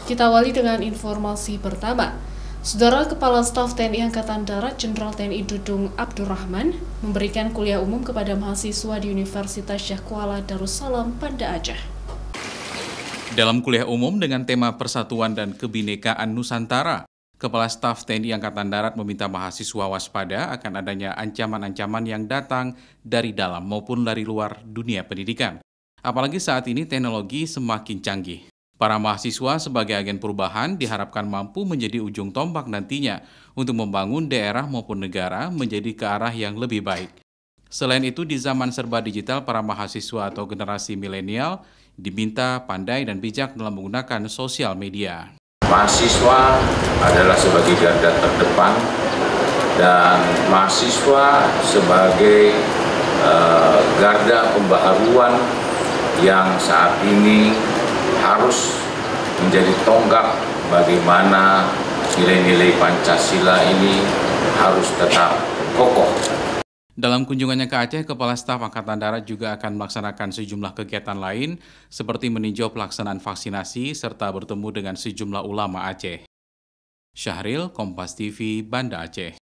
Kita awali dengan informasi pertama. Saudara Kepala Staf TNI Angkatan Darat Jenderal TNI Dudung Abdurrahman memberikan kuliah umum kepada mahasiswa di Universitas Syekh Kuala Darussalam, Banda Aceh. Dalam kuliah umum dengan tema Persatuan dan Kebinekaan Nusantara, Kepala Staf TNI Angkatan Darat meminta mahasiswa waspada akan adanya ancaman-ancaman yang datang dari dalam maupun dari luar dunia pendidikan. Apalagi saat ini teknologi semakin canggih. Para mahasiswa sebagai agen perubahan diharapkan mampu menjadi ujung tombak nantinya untuk membangun daerah maupun negara menjadi ke arah yang lebih baik. Selain itu, di zaman serba digital, para mahasiswa atau generasi milenial diminta pandai dan bijak dalam menggunakan sosial media. Mahasiswa adalah sebagai garda terdepan dan mahasiswa sebagai garda pembaharuan yang saat ini harus menjadi tonggak bagaimana nilai-nilai Pancasila ini harus tetap kokoh. Dalam kunjungannya ke Aceh, Kepala Staf Angkatan Darat juga akan melaksanakan sejumlah kegiatan lain seperti meninjau pelaksanaan vaksinasi serta bertemu dengan sejumlah ulama Aceh. Syahril, Kompas TV, Banda Aceh.